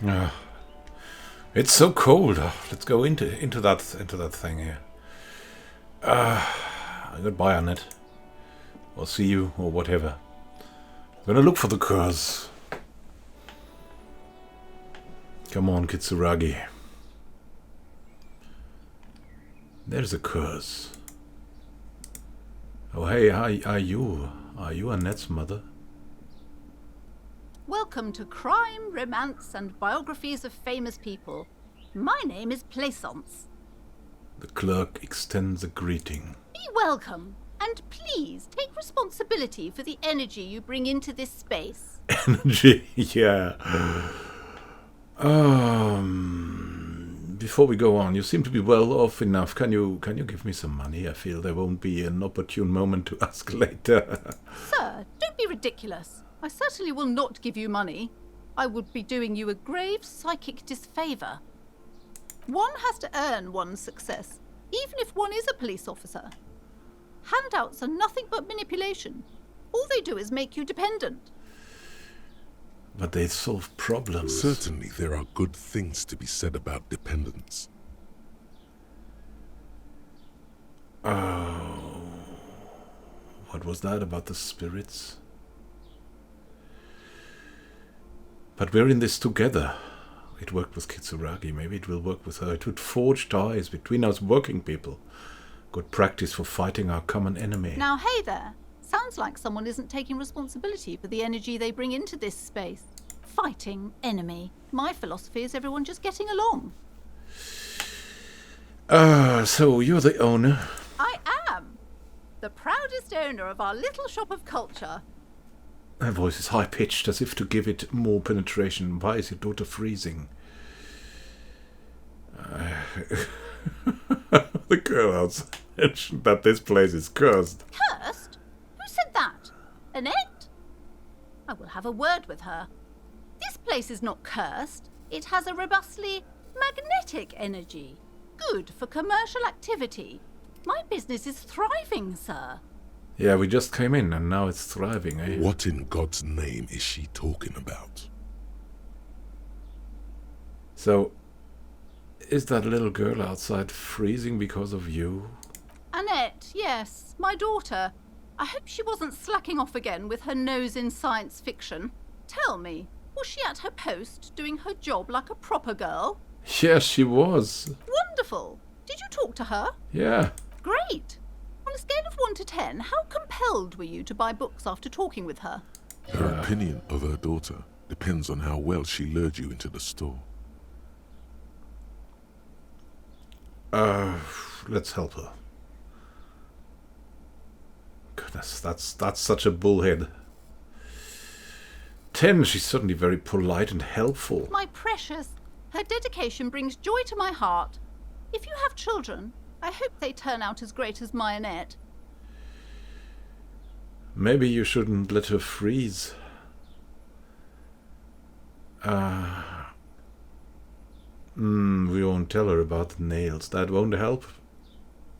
Ah, it's so cold. Let's go into that thing here. Goodbye, Annette. Or see you, or whatever. I'm gonna look for the curse. Come on, Kitsuragi. There's a curse. Oh, hey, are you? Are you Annette's mother? Welcome to Crime, Romance, and Biographies of Famous People. My name is Plaisance. The clerk extends a greeting. Be welcome, and please take responsibility for the energy you bring into this space. Energy, yeah. Before we go on, you seem to be well off enough. Can you give me some money? I feel there won't be an opportune moment to ask later. Sir, don't be ridiculous. I certainly will not give you money. I would be doing you a grave psychic disfavour. One has to earn one's success, even if one is a police officer. Handouts are nothing but manipulation. All they do is make you dependent. But they solve problems. Certainly there are good things to be said about dependence. Oh. What was that about the spirits? But we're in this together. It worked with Kitsuragi. Maybe it will work with her. It would forge ties between us working people. Good practice for fighting our common enemy. Now, hey there. Sounds like someone isn't taking responsibility for the energy they bring into this space. Fighting enemy. My philosophy is everyone just getting along. So you're the owner? I am. The proudest owner of our little shop of culture. Her voice is high-pitched, as if to give it more penetration. Why is your daughter freezing? The girl outside mentioned that this place is cursed. Cursed? Who said that? Annette? I will have a word with her. This place is not cursed. It has a robustly magnetic energy. Good for commercial activity. My business is thriving, sir. Yeah, we just came in and now it's thriving, eh? What in God's name is she talking about? So, is that little girl outside freezing because of you? Annette, yes, my daughter. I hope she wasn't slacking off again with her nose in science fiction. Tell me, was she at her post doing her job like a proper girl? Yes, she was. Wonderful. Did you talk to her? Yeah. Great. On a scale of 1 to 10, how compelled were you to buy books after talking with her? Her opinion of her daughter depends on how well she lured you into the store. Let's help her. Goodness, that's such a bullhead. 10, she's certainly very polite and helpful. My precious, her dedication brings joy to my heart. If you have children, I hope they turn out as great as my Annette. Maybe you shouldn't let her freeze. We won't tell her about the nails. That won't help.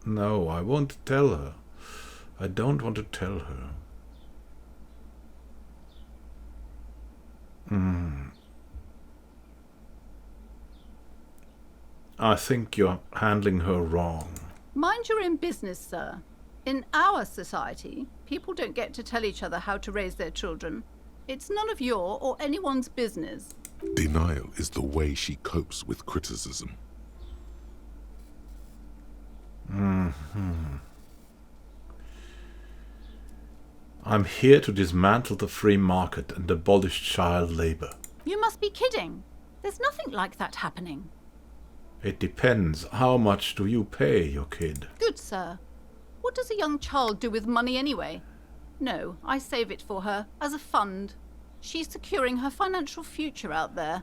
No, I won't tell her. I don't want to tell her. I think you're handling her wrong. Mind your own business, sir. In our society, people don't get to tell each other how to raise their children. It's none of your or anyone's business. Denial is the way she copes with criticism. I'm here to dismantle the free market and abolish child labor. You must be kidding. There's nothing like that happening. It depends. How much do you pay your kid? Good, sir. What does a young child do with money anyway? No, I save it for her, as a fund. She's securing her financial future out there.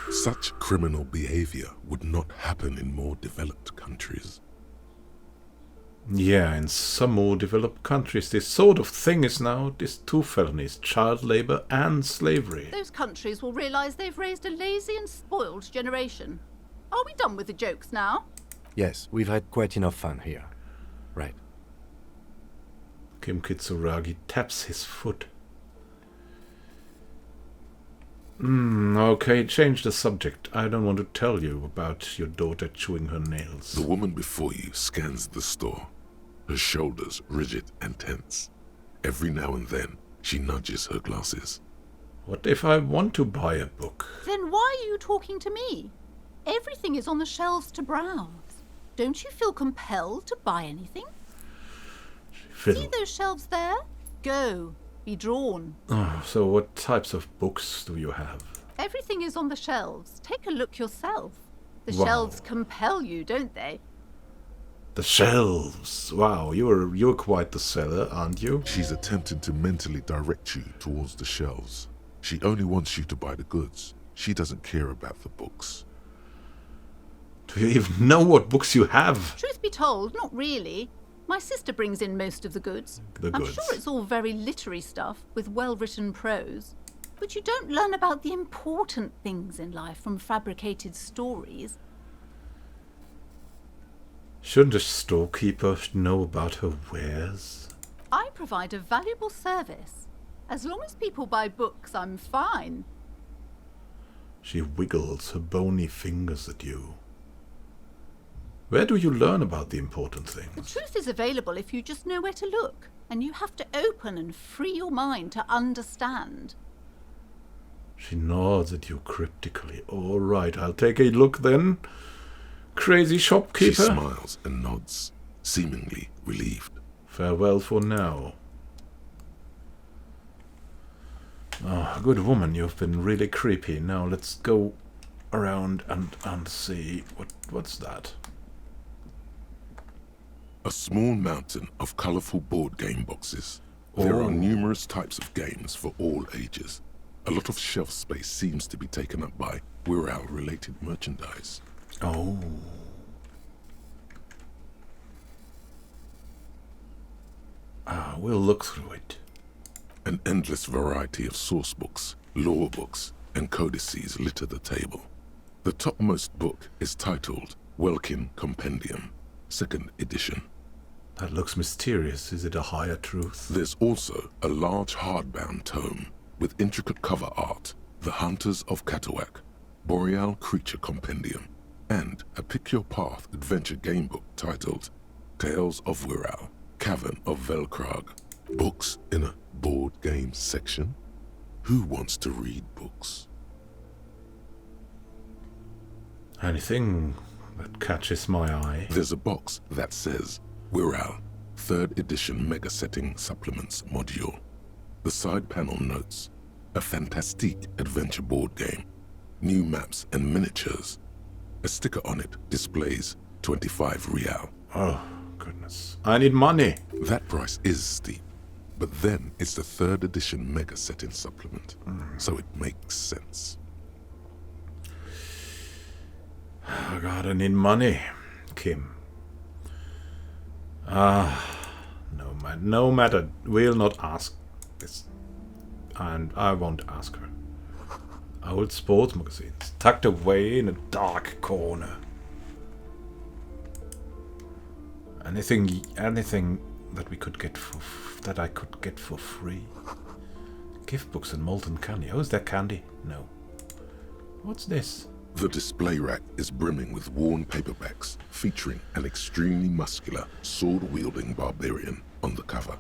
Such criminal behavior would not happen in more developed countries. Yeah, in some more developed countries, this sort of thing is now these 2 felonies, child labor and slavery. Those countries will realise they've raised a lazy and spoiled generation. Are we done with the jokes now? Yes, we've had quite enough fun here. Right. Kim Kitsuragi taps his foot. Okay, change the subject. I don't want to tell you about your daughter chewing her nails. The woman before you scans the store, her shoulders rigid and tense. Every now and then, she nudges her glasses. What if I want to buy a book? Then why are you talking to me? Everything is on the shelves to browse. Don't you feel compelled to buy anything? See those shelves there? Go. Be drawn. Oh, so what types of books do you have? Everything is on the shelves. Take a look yourself. The Wow. shelves compel you, don't they? The shelves. Wow, you're quite the seller, aren't you? She's attempting to mentally direct you towards the shelves. She only wants you to buy the goods. She doesn't care about the books. Do you even know what books you have? Truth be told, not really. My sister brings in most of the goods. I'm sure it's all very literary stuff with well-written prose. But you don't learn about the important things in life from fabricated stories. Shouldn't a storekeeper know about her wares? I provide a valuable service. As long as people buy books, I'm fine. She wiggles her bony fingers at you. Where do you learn about the important The things? truth is available if you just know where to look. And you have to open and free your mind to understand. She nods at you cryptically. All right, I'll take a look then. Crazy shopkeeper. She smiles and nods, seemingly relieved. Farewell for now. Oh, good woman, you've been really creepy. Now let's go around and see what's that. A small mountain of colorful board game boxes. There Oh. are numerous types of games for all ages. A lot of shelf space seems to be taken up by Wirral-related merchandise. Oh. We'll look through it. An endless variety of source books, lore books, and codices litter the table. The topmost book is titled Welkin Compendium, 2nd edition. That looks mysterious. Is it a higher truth? There's also a large hardbound tome with intricate cover art, The Hunters of Katawak, Boreal Creature Compendium, and a Pick Your Path adventure game book titled Tales of Wirral, Cavern of Velkrag. Books in a board game section? Who wants to read books? Anything that catches my eye? There's a box that says Wirral, 3rd edition Mega Setting Supplements Module. The side panel notes, a fantastique adventure board game, new maps and miniatures. A sticker on it displays 25 real. Oh, goodness. I need money. That price is steep, but then it's the 3rd edition Mega Setting Supplement, so it makes sense. Oh God, I need money. Kim. No matter. We'll not ask this. And I won't ask her. Old sports magazines, tucked away in a dark corner. Anything that we could get that I could get for free. Gift books and molten candy. Oh, is there candy? No. What's this? The display rack is brimming with worn paperbacks featuring an extremely muscular, sword-wielding barbarian on the cover.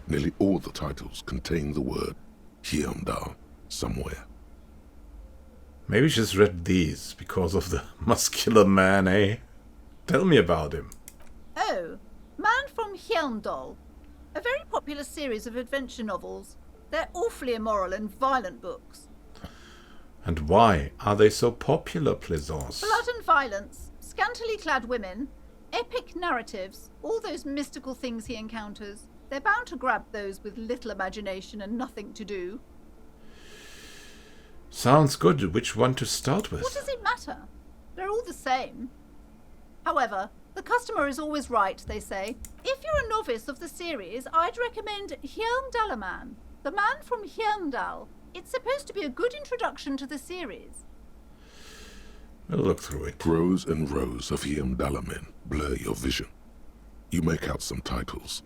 Nearly all the titles contain the word Hyundai somewhere. Maybe she's read these because of the muscular man, eh? Tell me about him. Oh, Man from Hyundai. A very popular series of adventure novels. They're awfully immoral and violent books. And why are they so popular, Plaisance? Blood and violence, scantily clad women, epic narratives, all those mystical things he encounters. They're bound to grab those with little imagination and nothing to do. Sounds good. Which one to start with? What does it matter? They're all the same. However, the customer is always right, they say. If you're a novice of the series, I'd recommend Hyundalaman, the man from Hyundal. It's supposed to be a good introduction to the series. We'll look through it. Rows and rows of Hyundalamen blur your vision. You make out some titles.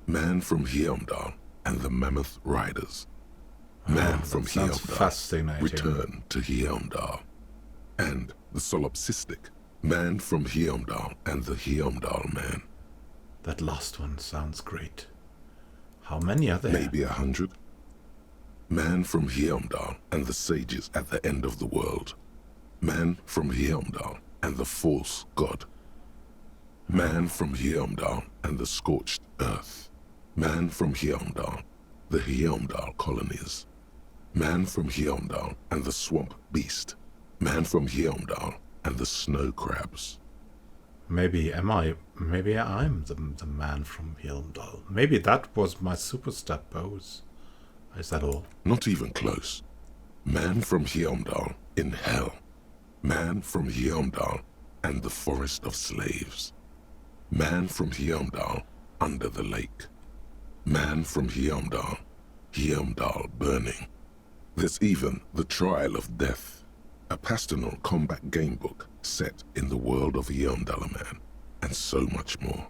Man from Hyundal and the Mammoth Riders. Man that from sounds Heimdall, fascinating. return to Heimdall. And the solipsistic, Man from Heimdall and the Heimdall Man. That last one sounds great. How many are there? Maybe 100. Man from Heimdall and the sages at the end of the world. Man from Heimdall and the false god. Man from Heimdall and the scorched earth. Man from Heimdall, the Heimdall colonies. Man from Heimdall and the swamp beast. Man from Heimdall and the snow crabs. Maybe I'm the man from Heimdall. Maybe that was my superstar pose. Is that all? Not even close. Man from Heimdall in hell. Man from Heimdall and the forest of slaves. Man from Heimdall under the lake. Man from Heimdall, Heimdall burning. There's even the Trial of Death, a pastoral combat game book set in the world of Heimdall Man, and so much more.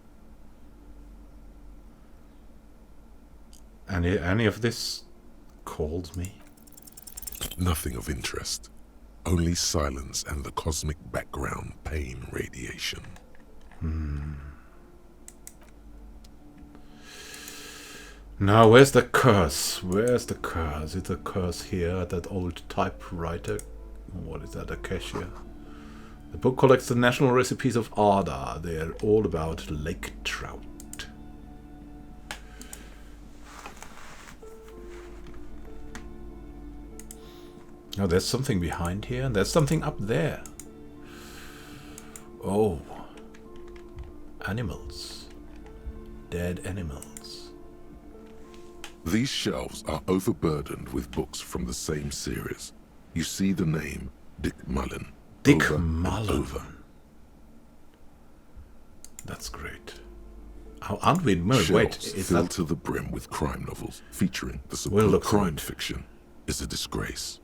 Any of this called me? Nothing of interest. Only silence and the cosmic background pain radiation. Now, where's the curse? Where's the curse? Is the curse here at that old typewriter? What is that, acacia? The book collects the national recipes of Arda. They're all about lake trout. Oh, there's something behind here, and there's something up there. Oh. Animals. Dead animals. These shelves are overburdened with books from the same series. You see the name Dick Mullen. Dick over and Mullen. over. That's great. Oh, aren't we? No, Shelves wait. Is filled that... to the brim with crime novels featuring the We'll superb look for crime it. fiction is a disgrace.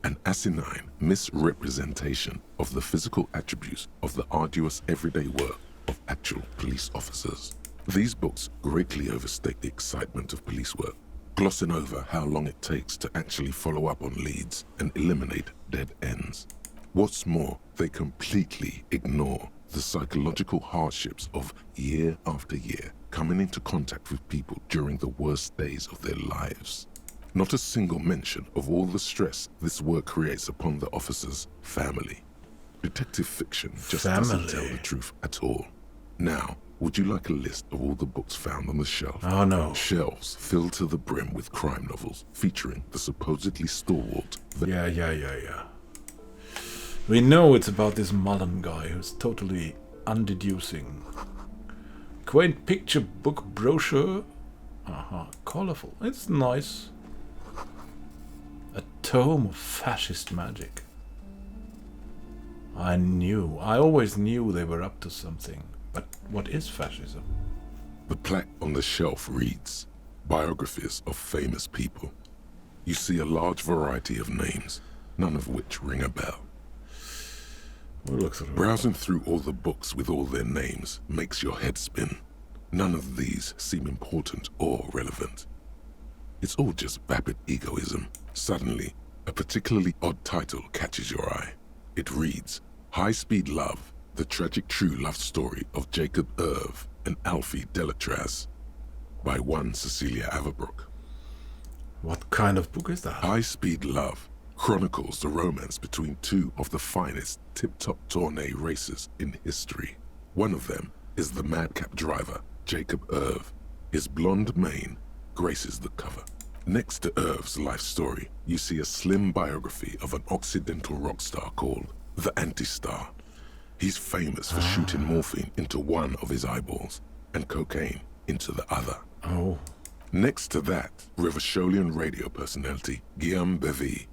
An asinine misrepresentation of the physical attributes of the arduous everyday work of actual police officers. These books greatly overstate the excitement of police work, glossing over how long it takes to actually follow up on leads and eliminate dead ends. What's more, they completely ignore the psychological hardships of year after year coming into contact with people during the worst days of their lives. Not a single mention of all the stress this work creates upon the officer's family. Detective fiction just doesn't tell the truth at all. Now, would you like a list of all the books found on the shelf? Oh, no. Shelves filled to the brim with crime novels featuring the supposedly stalwart. Yeah. We know it's about this Mullen guy who's totally undeducing. Quaint picture book brochure. Colorful. It's nice. A tome of fascist magic. I always knew they were up to something. But what is fascism? The plaque on the shelf reads, Biographies of Famous People. You see a large variety of names, none of which ring a bell. We'll look through. Browsing through all the books with all their names makes your head spin. None of these seem important or relevant. It's all just vapid egoism. Suddenly, a particularly odd title catches your eye. It reads, High Speed Love, the tragic true love story of Jacob Irv and Alfie Delatraz, by one Cecilia Averbrook. What kind of book is that? High Speed Love chronicles the romance between two of the finest tip-top tourney racers in history. One of them is the madcap driver, Jacob Irv. His blonde mane graces the cover. Next to Irv's life story, you see a slim biography of an Occidental rock star called the Anti-Star. He's famous for shooting morphine into one of his eyeballs and cocaine into the other. Oh. Next to that, Rivasholian radio personality Guillaume Bevy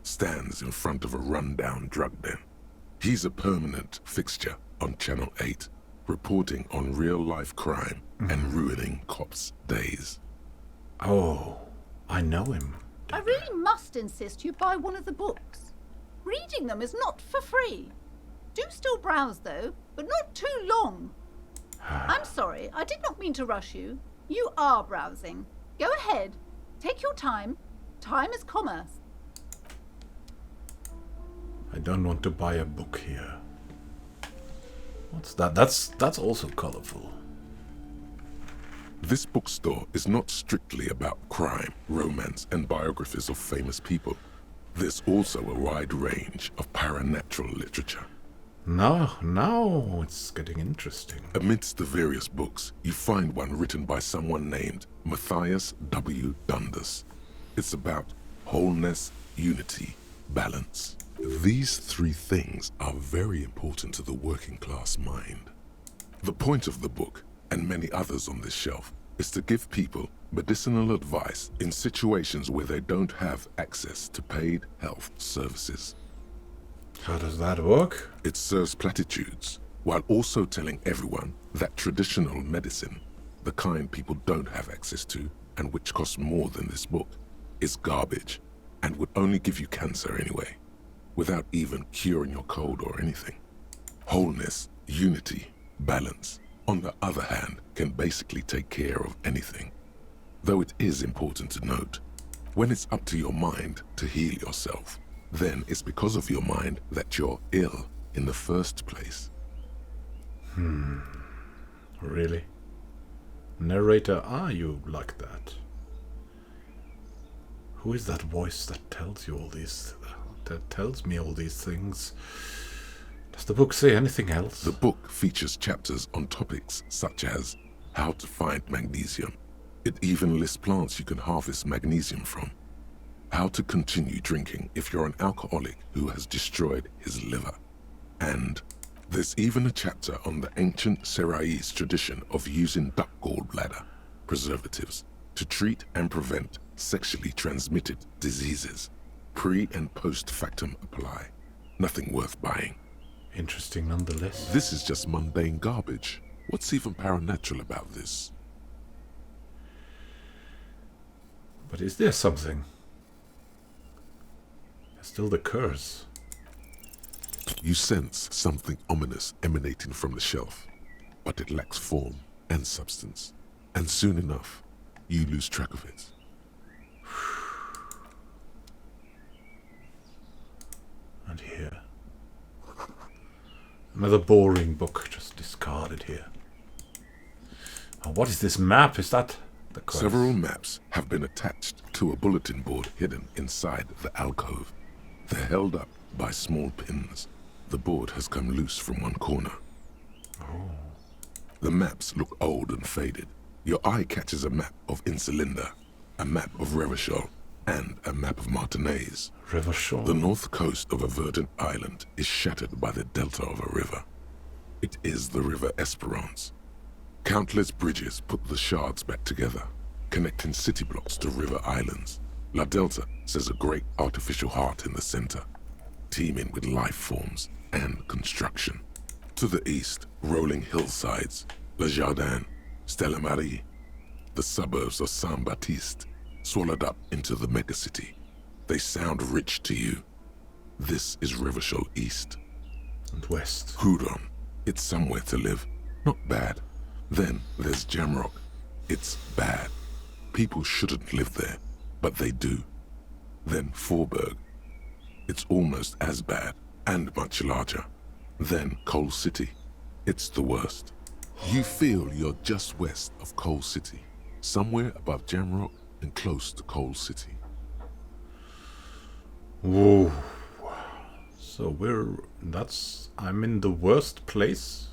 stands in front of a rundown drug den. He's a permanent fixture on Channel 8, reporting on real-life crime and ruining cops' days. Oh, I know him. I really must insist you buy one of the books. Reading them is not for free. Do still browse, though, but not too long. I'm sorry, I did not mean to rush you. You are browsing. Go ahead. Take your time. Time is commerce. I don't want to buy a book here. What's that? That's also colorful. This bookstore is not strictly about crime, romance, and biographies of famous people. There's also a wide range of paranatural literature. Now it's getting interesting. Amidst the various books, you find one written by someone named Matthias W. Dundas. It's about wholeness, unity, balance. These three things are very important to the working class mind. The point of the book, and many others on this shelf, is to give people medicinal advice in situations where they don't have access to paid health services. How does that work? It serves platitudes, while also telling everyone that traditional medicine, the kind people don't have access to, and which costs more than this book, is garbage, and would only give you cancer anyway, without even curing your cold or anything. Wholeness, unity, balance, on the other hand, can basically take care of anything. Though it is important to note, when it's up to your mind to heal yourself, then it's because of your mind that you're ill in the first place. Really? Narrator, are you like that? Who is that voice that tells you all these, that tells me all these things? Does the book say anything else? The book features chapters on topics such as how to find magnesium. It even lists plants you can harvest magnesium from. How to continue drinking if you're an alcoholic who has destroyed his liver. And there's even a chapter on the ancient Seraïs tradition of using duck gallbladder preservatives to treat and prevent sexually transmitted diseases. Pre and post factum apply. Nothing worth buying. Interesting nonetheless. This is just mundane garbage. What's even paranatural about this? But is there something? There's still the curse. You sense something ominous emanating from the shelf, but it lacks form and substance. And soon enough, you lose track of it. And here. Another boring book just discarded here. Oh, what is this map? Is that the quest? Several maps have been attached to a bulletin board hidden inside the alcove. They're held up by small pins. The board has come loose from one corner. The maps look old and faded. Your eye catches a map of Insulinda, a map of Revachol, and a map of Martinaise. Revachol. The north coast of a verdant island is shattered by the delta of a river. It is the River Esperance. Countless bridges put the shards back together, connecting city blocks to river islands. La Delta says a great artificial heart in the center, teeming with life forms and construction. To the east, rolling hillsides, Le Jardin, Stella Marie, the suburbs of Saint-Baptiste, swallowed up into the megacity. They sound rich to you. This is Revachol East. And west. Houdon, it's somewhere to live. Not bad. Then there's Jamrock. It's bad. People shouldn't live there, but they do. Then Forburg. It's almost as bad, and much larger. Then Coal City. It's the worst. You feel you're just west of Coal City, somewhere above Jamrock and close to Coal City. Whoa. So I'm in the worst place?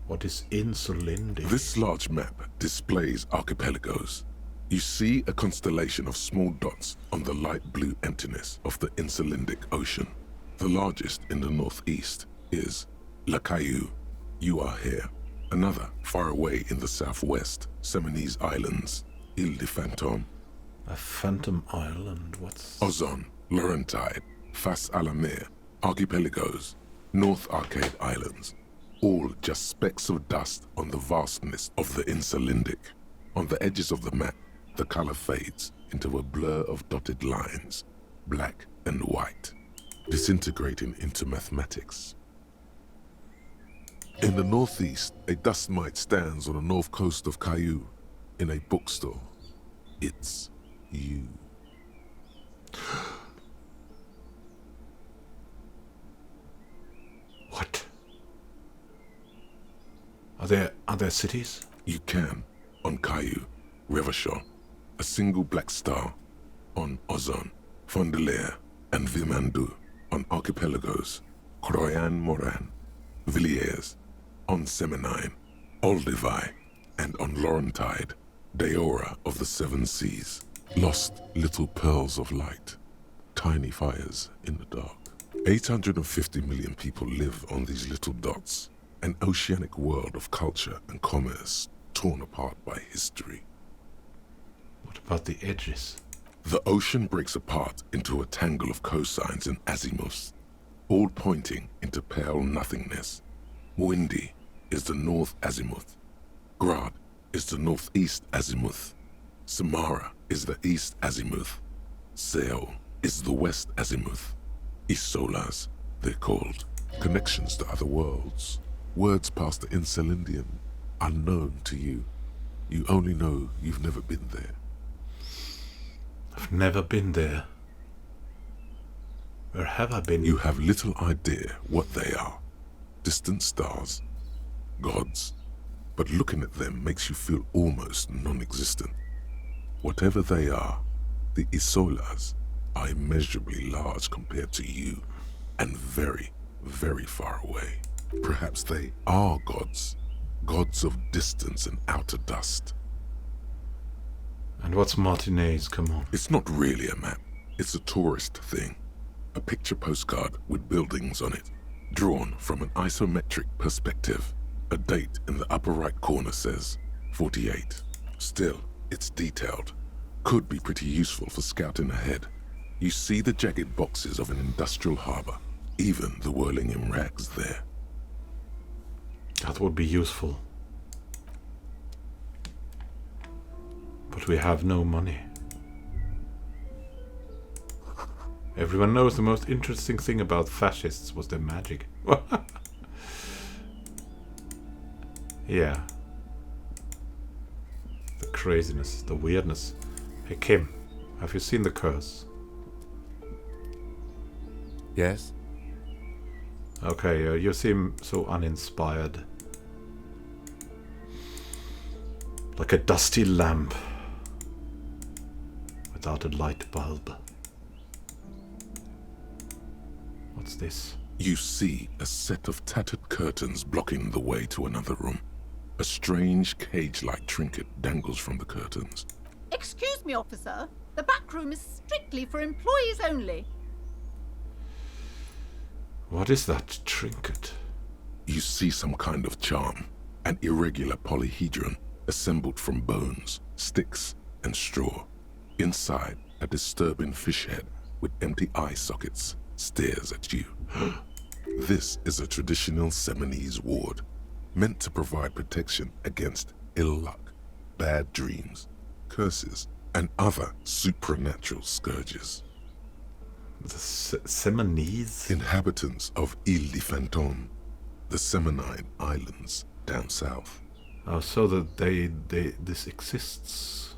What is Insulindi? This large map displays archipelagos. You see a constellation of small dots on the light blue emptiness of the Insulindic Ocean. The largest in the northeast is La Caillou. You are here. Another far away in the southwest, Seminese Islands, Ile de Fantôme. A phantom island, what's... Ozon, Laurentide, Face à la Mer, Archipelagos, North Arcade Islands. All just specks of dust on the vastness of the Insulindic. On the edges of the map, the color fades into a blur of dotted lines, black and white, disintegrating into mathematics. In the northeast, a dust mite stands on the north coast of Caillou, in a bookstore. It's you. What? Are there cities? You can, on Caillou, Revachol, a single black star, on Ozon, Fondelier, and Vilmandu, on archipelagos, Croyan Moran, Villiers, on Semenine, Olduvai, and on Laurentide, Deora of the Seven Seas. Lost little pearls of light, tiny fires in the dark. 850 million people live on these little dots, an oceanic world of culture and commerce torn apart by history. What about the edges? The ocean breaks apart into a tangle of cosines and azimuths, all pointing into pale nothingness. Windy is the north azimuth. Grad is the northeast azimuth. Samara is the east azimuth. Seol is the west azimuth. Isolas, they're called. Connections to other worlds. Words past the Incelindian, unknown to you. You only know you've never been there. I've never been there. Where have I been? You have little idea what they are. Distant stars, gods, but looking at them makes you feel almost non-existent. Whatever they are, the Isolas are immeasurably large compared to you, and very, very far away. Perhaps they are gods, gods of distance and outer dust. And what's Martinez? Come on. It's not really a map, it's a tourist thing. A picture postcard with buildings on it, drawn from an isometric perspective. A date in the upper right corner says 48. Still, it's detailed. Could be pretty useful for scouting ahead. You see the jagged boxes of an industrial harbor, even the whirling in rags there. That would be useful. But we have no money. Everyone knows the most interesting thing about fascists was their magic. Yeah. The craziness, the weirdness. Hey Kim, have you seen the curse? Yes? Okay, you seem so uninspired. Like a dusty lamp without a light bulb. What's this? You see a set of tattered curtains blocking the way to another room. A strange cage-like trinket dangles from the curtains. Excuse me, officer. The back room is strictly for employees only. What is that trinket? You see some kind of charm, an irregular polyhedron assembled from bones, sticks, and straw. Inside, a disturbing fish head with empty eye sockets stares at you. This is a traditional Seminese ward, meant to provide protection against ill luck, bad dreams, curses, and other supernatural scourges. The Seminese? Inhabitants of Ile de Fantôme, the Semenine Islands down south. Oh, so that this exists.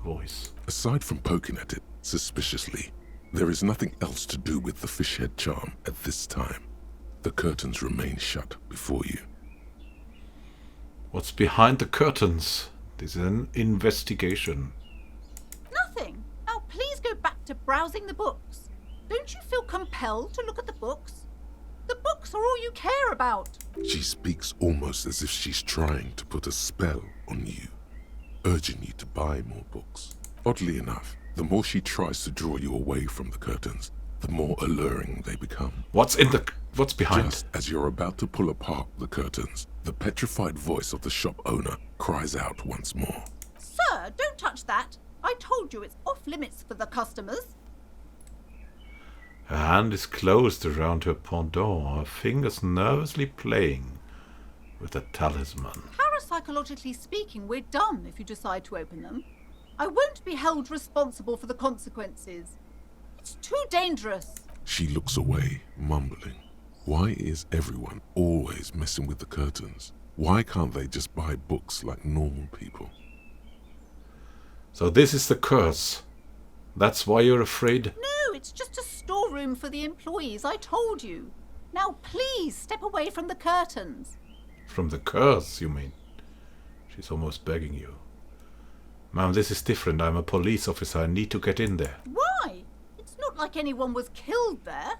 Voice. Aside from poking at it suspiciously, there is nothing else to do with the fish head charm at this time. The curtains remain shut before you. What's behind the curtains? This is an investigation. Nothing. Now please go back to browsing the books. Don't you feel compelled to look at the books? The books are all you care about. She speaks almost as if she's trying to put a spell on you, urging you to buy more books. Oddly enough, the more she tries to draw you away from the curtains, the more alluring they become. What's behind? Just as you're about to pull apart the curtains, the petrified voice of the shop owner cries out once more. Sir, don't touch that. I told you it's off limits for the customers. Her hand is closed around her pendant, her fingers nervously playing with a talisman. Parapsychologically speaking, we're done if you decide to open them. I won't be held responsible for the consequences. It's too dangerous. She looks away, mumbling. Why is everyone always messing with the curtains? Why can't they just buy books like normal people? So this is the curse. That's why you're afraid? No, it's just a storeroom for the employees, I told you. Now please step away from the curtains. From the curse, you mean? She's almost begging you. Ma'am, this is different. I'm a police officer. I need to get in there. Why? It's not like anyone was killed there.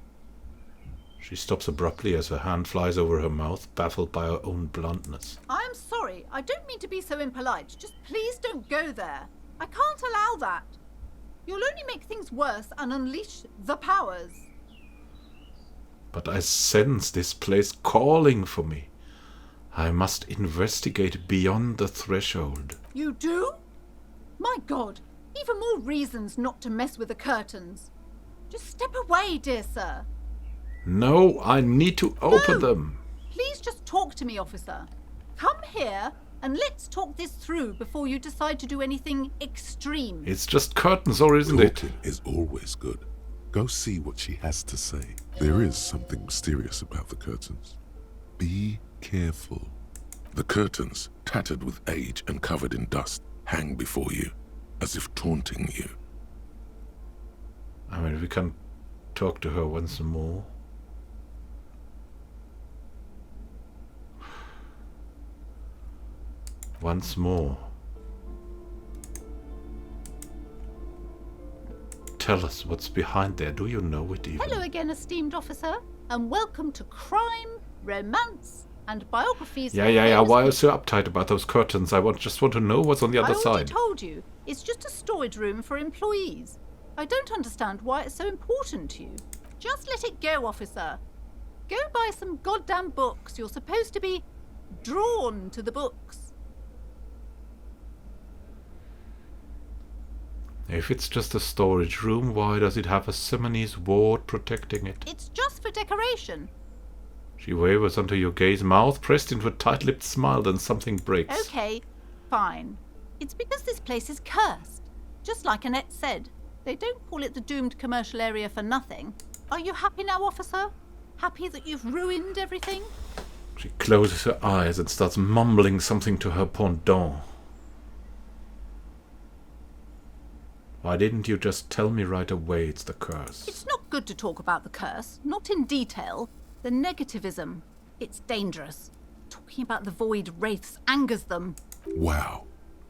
She stops abruptly as her hand flies over her mouth, baffled by her own bluntness. I'm sorry. I don't mean to be so impolite. Just please don't go there. I can't allow that. You'll only make things worse and unleash the powers. But I sense this place calling for me. I must investigate beyond the threshold. You do? My God, even more reasons not to mess with the curtains. Just step away, dear sir. No, I need to open them. Please just talk to me, officer. Come here and let's talk this through before you decide to do anything extreme. It's just curtains, or isn't it? Talking is always good. Go see what she has to say. There is something mysterious about the curtains. Be careful. The curtains, tattered with age and covered in dust, hang before you, as if taunting you. I mean, we can talk to her once more. Once more. Tell us what's behind there. Do you know it even? Hello again, esteemed officer, and welcome to Crime, Romance, and Biographies. Yeah. Why are you so uptight about those curtains? I just want to know what's on the other I side. already told you. It's just a storage room for employees. I don't understand why it's so important to you. Just let it go, officer. Go buy some goddamn books. You're supposed to be drawn to the books. If it's just a storage room, why does it have a Simonese ward protecting it? It's just for decoration. She wavers onto your gaze, mouth pressed into a tight-lipped smile, then something breaks. Okay, fine. It's because this place is cursed. Just like Annette said, they don't call it the doomed commercial area for nothing. Are you happy now, officer? Happy that you've ruined everything? She closes her eyes and starts mumbling something to her pendant. Why didn't you just tell me right away it's the curse? It's not good to talk about the curse, not in detail. The negativism, it's dangerous. Talking about the void wraiths angers them. Wow.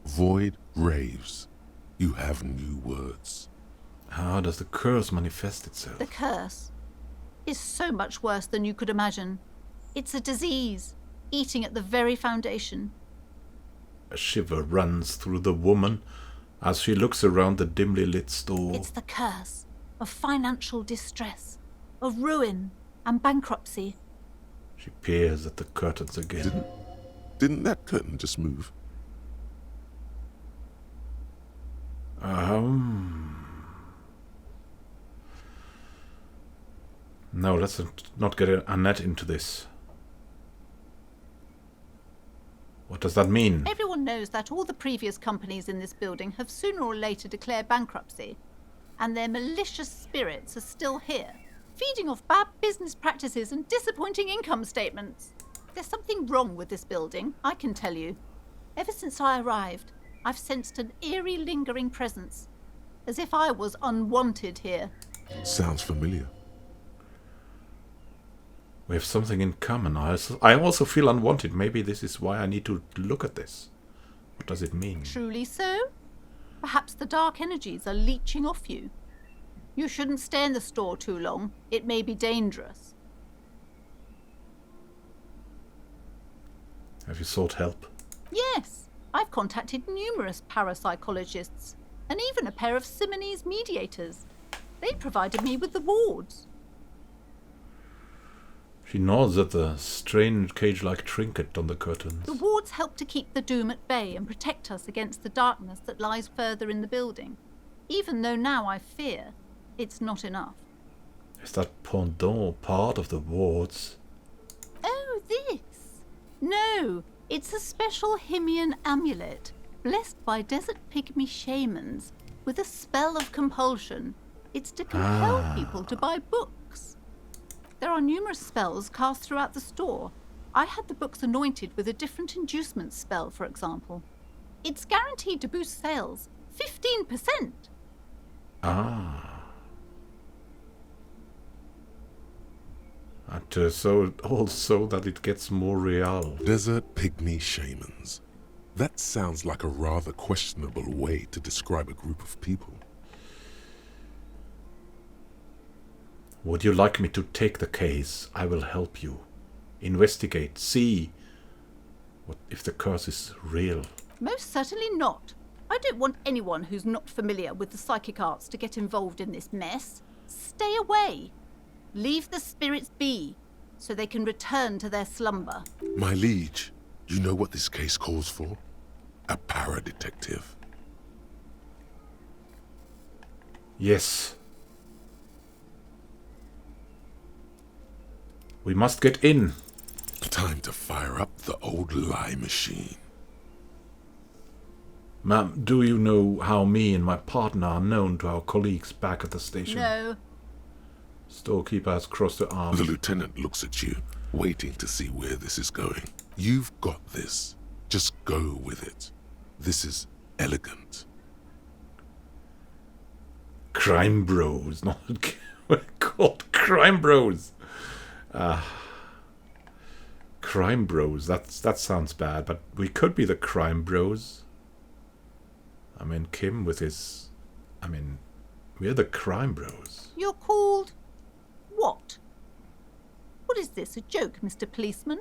Void raves. You have new words. How does the curse manifest itself? The curse is so much worse than you could imagine. It's a disease, eating at the very foundation. A shiver runs through the woman as she looks around the dimly lit store. It's the curse of financial distress, of ruin and bankruptcy. She peers at the curtains again. Didn't that curtain just move? No, let's not get Annette into this. What does that mean? Everyone knows that all the previous companies in this building have sooner or later declared bankruptcy, and their malicious spirits are still here, feeding off bad business practices and disappointing income statements. There's something wrong with this building, I can tell you. Ever since I arrived, I've sensed an eerie, lingering presence, as if I was unwanted here. Sounds familiar. We have something in common. I also feel unwanted. Maybe this is why I need to look at this. What does it mean? Truly so? Perhaps the dark energies are leeching off you. You shouldn't stay in the store too long. It may be dangerous. Have you sought help? Yes, I've contacted numerous parapsychologists and even a pair of Simonese mediators. They provided me with the wards. She nods at the strange cage-like trinket on the curtains. The wards help to keep the doom at bay and protect us against the darkness that lies further in the building, even though now I fear it's not enough. Is that pendant part of the wards? Oh, this? No, it's a special Himian amulet, blessed by desert pygmy shamans, with a spell of compulsion. It's to compel people to buy books. There are numerous spells cast throughout the store. I had the books anointed with a different inducement spell, for example. It's guaranteed to boost sales 15%. Ah. And so also that it gets more real. Desert pygmy shamans. That sounds like a rather questionable way to describe a group of people. Would you like me to take the case? I will help you. Investigate, see what if the curse is real. Most certainly not. I don't want anyone who's not familiar with the psychic arts to get involved in this mess. Stay away. Leave the spirits be, so they can return to their slumber. My liege, you know what this case calls for? A para-detective. Yes. We must get in. Time to fire up the old lie machine. Ma'am, do you know how me and my partner are known to our colleagues back at the station? No. Storekeeper has crossed her arms. The lieutenant looks at you, waiting to see where this is going. You've got this. Just go with it. This is elegant. Crime bros, not called crime bros. Crime bros. That sounds bad, but we could be the crime bros. I mean, Kim with his. I mean, we're the crime bros. You're called what? What is this, a joke, Mr. Policeman?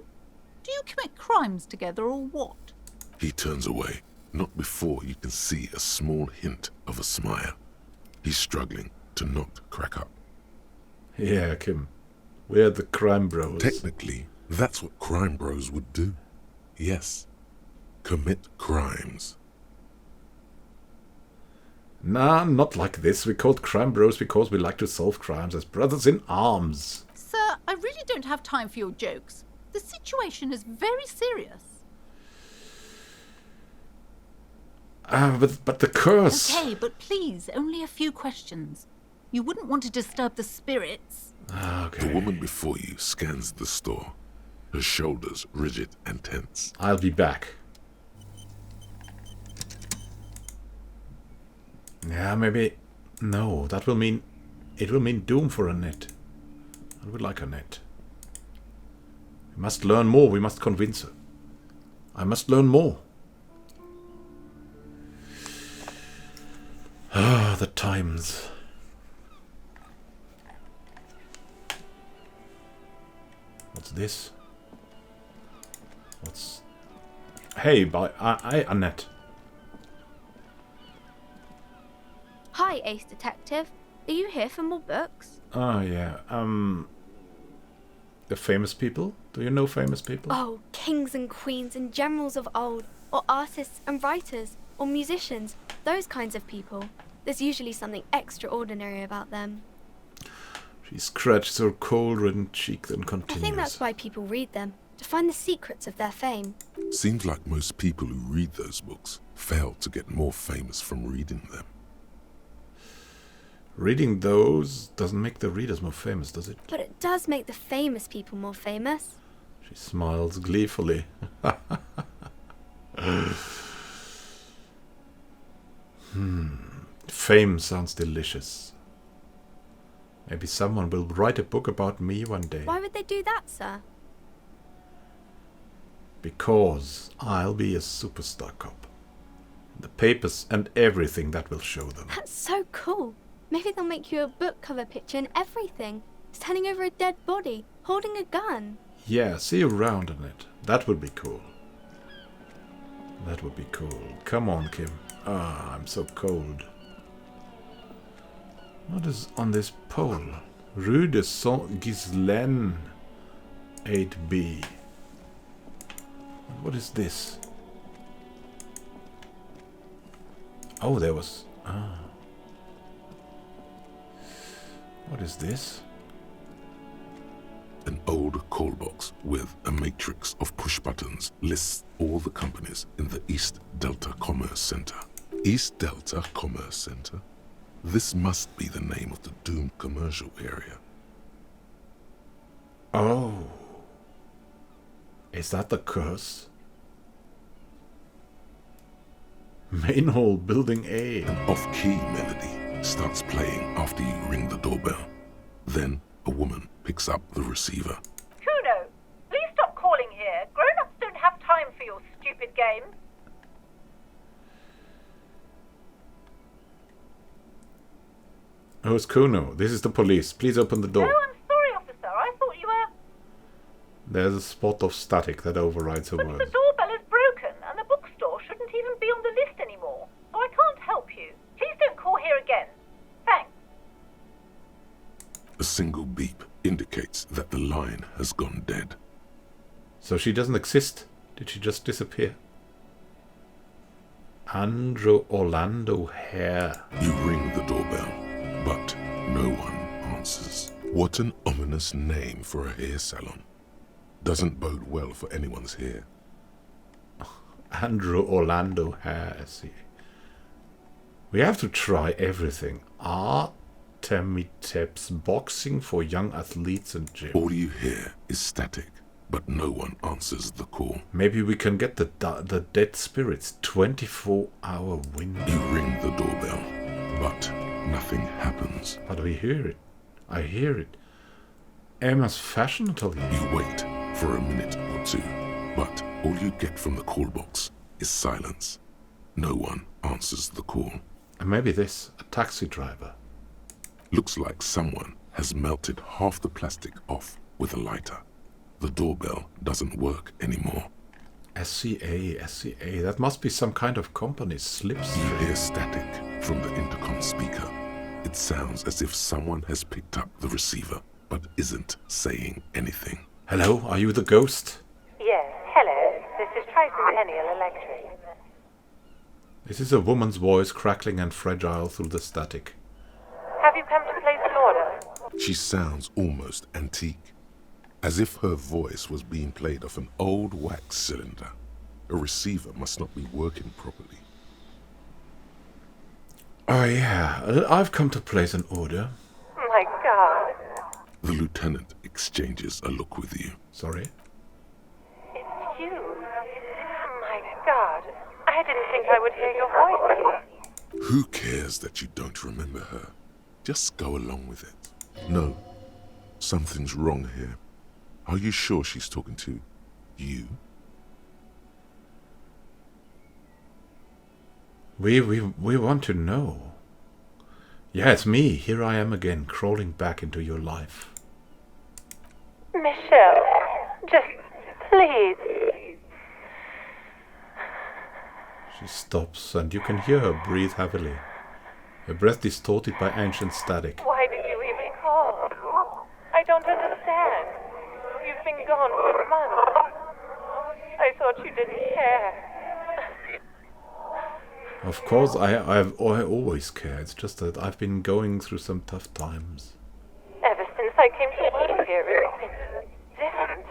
Do you commit crimes together or what? He turns away, not before you can see a small hint of a smile. He's struggling to not crack up. Yeah, Kim. We're the crime bros. Technically, that's what crime bros would do. Yes. Commit crimes. Nah, not like this. We're called crime bros because we like to solve crimes as brothers in arms. Sir, I really don't have time for your jokes. The situation is very serious. But the curse. Okay, but please, only a few questions. You wouldn't want to disturb the spirits. Okay. The woman before you scans the store, her shoulders rigid and tense. I'll be back. Yeah, maybe. No, that will mean. It will mean doom for Annette. I would like Annette. We must learn more. We must convince her. I must learn more. Ah, the times. What's this? What's... Hey, Annette. Hi, Ace Detective. Are you here for more books? Oh, yeah. The famous people? Do you know famous people? Oh, kings and queens and generals of old, or artists and writers, or musicians, those kinds of people. There's usually something extraordinary about them. She scratched her cold-ridden cheek, then continues. I think that's why people read them, to find the secrets of their fame. Seems like most people who read those books fail to get more famous from reading them. Reading those doesn't make the readers more famous, does it? But it does make the famous people more famous. She smiles gleefully. Fame sounds delicious. Maybe someone will write a book about me one day. Why would they do that, sir? Because I'll be a superstar cop. The papers and everything that will show them. That's so cool. Maybe they'll make you a book cover picture and everything. Standing over a dead body, holding a gun. Yeah, see you around on it. That would be cool. That would be cool. Come on, Kim. Ah, I'm so cold. What is on this pole? Rue de Saint-Ghislain 8B. What is this? Oh, there was... Ah. What is this? An old call box with a matrix of push buttons lists all the companies in the East Delta Commerce Center. East Delta Commerce Center? This must be the name of the doomed commercial area. Oh. Is that the curse? Main hall, building A. An off-key melody starts playing after you ring the doorbell. Then a woman picks up the receiver. Kuno, please stop calling here. Grown-ups don't have time for your stupid games. Oh, it's Kuno. This is the police. Please open the door. No, I'm sorry, officer. I thought you were... There's a spot of static that overrides her But words. the doorbell is broken, and the bookstore shouldn't even be on the list anymore. So I can't help you. Please don't call here again. Thanks. A single beep indicates that the line has gone dead. So she doesn't exist. Did she just disappear? Andrew Orlando Hare. You ring the doorbell, but no one answers. What an ominous name for a hair salon. Doesn't bode well for anyone's hair. Andrew Orlando Hare, I see. We have to try everything. Artemiteps boxing for young athletes and gym. All you hear is static, but no one answers the call. Maybe we can get the dead spirits 24-hour window. You ring the doorbell, but nothing happens. But we hear it. I hear it. Emma's fashion atelier. You wait for a minute or two, but all you get from the call box is silence. No one answers the call. And maybe this, a taxi driver. Looks like someone has melted half the plastic off with a lighter. The doorbell doesn't work anymore. SCA, that must be some kind of company. You Slipstream. hear static from the intercom speaker. It sounds as if someone has picked up the receiver, but isn't saying anything. Hello, are you the ghost? Yes, hello. This is Tricentennial Electric. This is a woman's voice crackling and fragile through the static. Have you come to place an order? She sounds almost antique, as if her voice was being played off an old wax cylinder. A receiver must not be working properly. Oh yeah, I've come to place an order. My God. The lieutenant exchanges a look with you. Sorry? It's you. My God. I didn't think I would hear your voice. Who cares that you don't remember her? Just go along with it. No, something's wrong here. Are you sure she's talking to you? We want to know. Yeah, it's me. Here I am again, crawling back into your life. Michelle, just please. She stops, and you can hear her breathe heavily. Her breath distorted by ancient static. Why did you even call? I don't understand. You've been gone for months. I thought you didn't care. Of course, I always care. It's just that I've been going through some tough times. Ever since I came to work here, it's been different.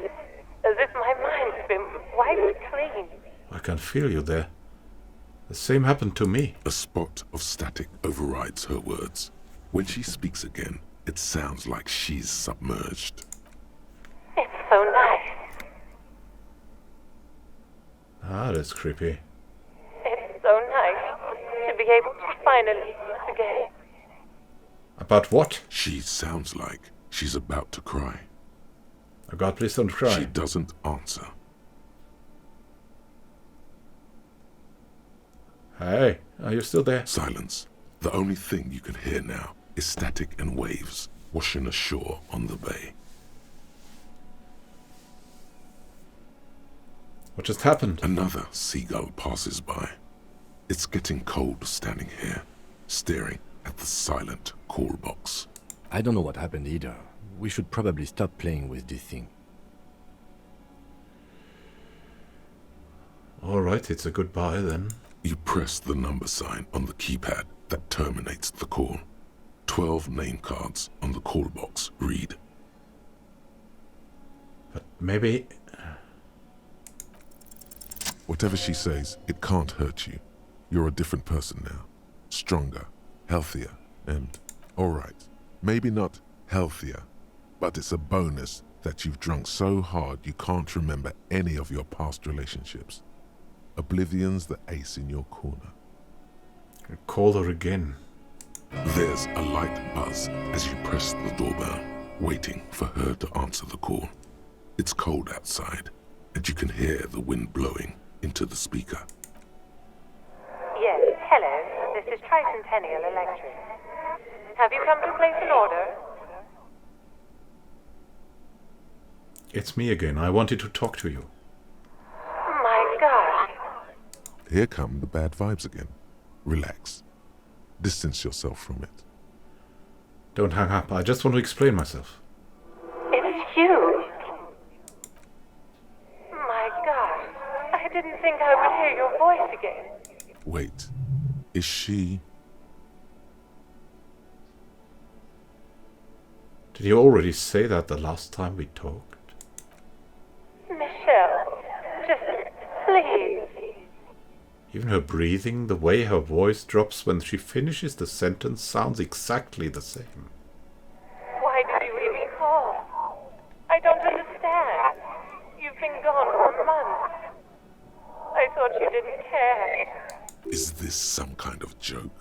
As if my mind's been wiped clean. I can feel you there. The same happened to me. A spot of static overrides her words. When she speaks again, it sounds like she's submerged. It's so nice. Ah, that's creepy. It's so nice to be able to finally meet again. About what? She sounds like she's about to cry. Oh God, please don't cry. She doesn't answer. Hey, are you still there? Silence. The only thing you can hear now is static and waves washing ashore on the bay. What just happened? Another seagull passes by. It's getting cold standing here, staring at the silent call box. I don't know what happened either. We should probably stop playing with this thing. Alright, it's a goodbye then. You press the number sign on the keypad that terminates the call. 12 name cards on the call box read. But maybe... Whatever she says, it can't hurt you. You're a different person now. Stronger, healthier, and... Alright, maybe not healthier, but it's a bonus that you've drunk so hard you can't remember any of your past relationships. Oblivion's the ace in your corner. Call her again. There's a light buzz as you press the doorbell, waiting for her to answer the call. It's cold outside, and you can hear the wind blowing into the speaker. Yes, hello. This is Tricentennial Electric. Have you come to place an order? It's me again. I wanted to talk to you. My gosh. Here come the bad vibes again. Relax. Distance yourself from it. Don't hang up. I just want to explain myself. It's you. My gosh. I didn't think I would hear your voice again. Wait, is she... Did you already say that the last time we talked? Michelle, just please. Even her breathing, the way her voice drops when she finishes the sentence sounds exactly the same. Why did you even call? I don't understand. You've been gone for months. I thought you didn't care. Is this some kind of joke?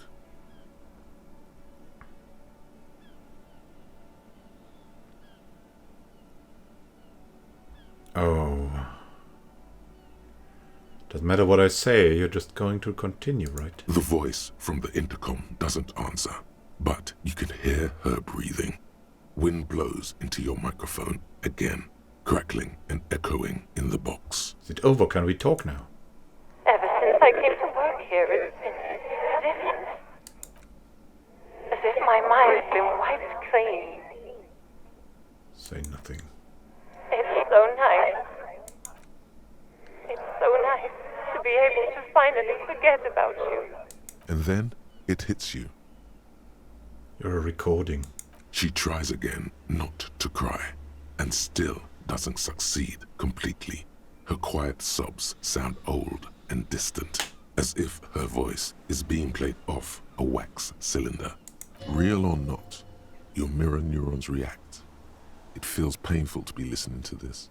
Oh. Doesn't matter what I say, you're just going to continue, right? The voice from the intercom doesn't answer, but you can hear her breathing. Wind blows into your microphone again, crackling and echoing in the box. Is it over? Can we talk now? Ever since I came to work here, it's been different. As if my mind's been wiped clean. Say nothing. It's so nice. It's so nice to be able to finally forget about you. And then it hits you. You're a recording. She tries again not to cry, and still doesn't succeed completely. Her quiet sobs sound old and distant, as if her voice is being played off a wax cylinder. Real or not, your mirror neurons react. It feels painful to be listening to this.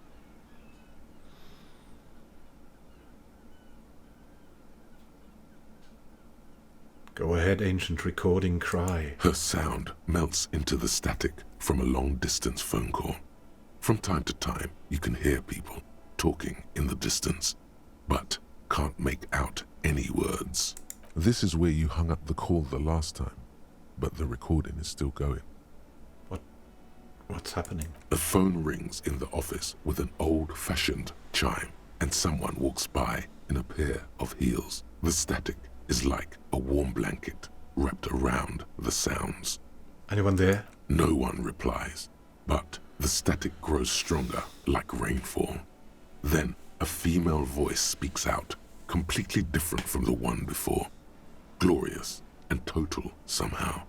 Go ahead, ancient recording, cry. Her sound melts into the static from a long-distance phone call. From time to time, you can hear people talking in the distance, but can't make out any words. This is where you hung up the call the last time, but the recording is still going. What's happening? A phone rings in the office with an old-fashioned chime, and someone walks by in a pair of heels. The static is like a warm blanket wrapped around the sounds. Anyone there? No one replies, but the static grows stronger like rainfall. Then a female voice speaks out, completely different from the one before. Glorious and total somehow,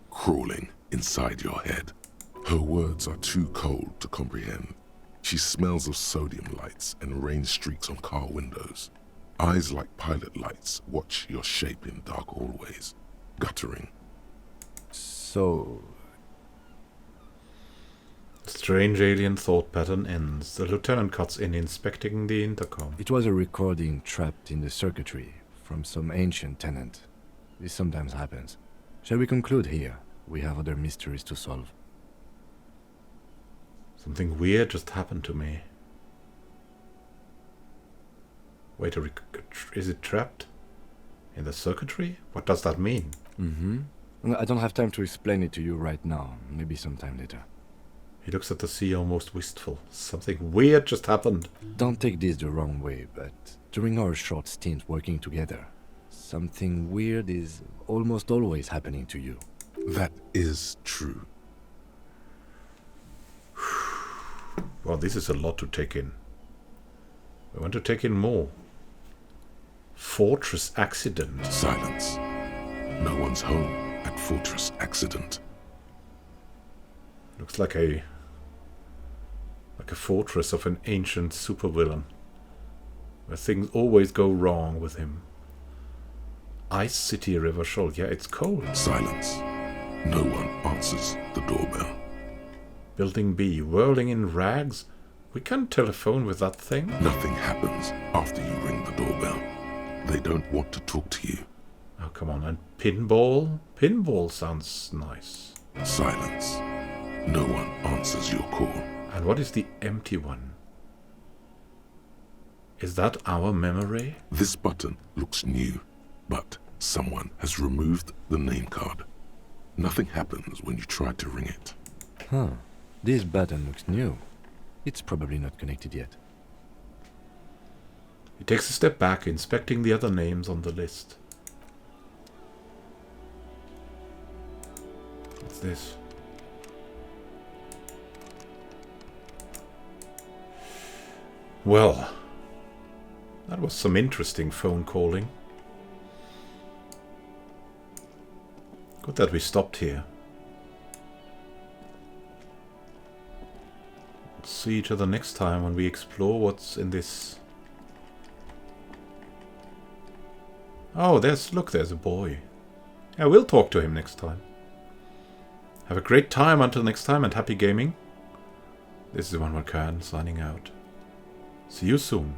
crawling inside your head. Her words are too cold to comprehend. She smells of sodium lights and rain streaks on car windows. Eyes like pilot lights watch your shape in dark hallways, guttering. So... Strange alien thought pattern ends. The lieutenant cuts in, inspecting the intercom. it was a recording trapped in the circuitry from some ancient tenant. This sometimes happens. Shall we conclude here? We have other mysteries to solve. Something weird just happened to me. Wait, is it trapped? In the circuitry? What does that mean? I don't have time to explain it to you right now. Maybe sometime later. He looks at the sea almost wistful. Something weird just happened. Don't take this the wrong way, but during our short stint working together, something weird is almost always happening to you. That is true. Well, this is a lot to take in. I want to take in more. Fortress accident. Silence. No one's home at Fortress Accident. Looks like a fortress of an ancient supervillain, where things always go wrong with him. Ice City River Shoal. Yeah, it's cold. Silence. No one answers the doorbell. Building B, whirling in rags. We can't telephone with that thing. Nothing happens after you ring the doorbell. They don't want to talk to you. Oh, come on. And pinball? Pinball sounds nice. Silence. No one answers your call. And what is the empty one? Is that our memory? This button looks new, but someone has removed the name card. Nothing happens when you try to ring it. Huh. This button looks new. It's probably not connected yet. He takes a step back, inspecting the other names on the list. What's this? Well, that was some interesting phone calling. Good that we stopped here. We'll see each other next time when we explore what's in this. Oh, look, there's a boy. Yeah, we'll talk to him next time. Have a great time until next time, and happy gaming. This is Immanuel Can signing out. See you soon.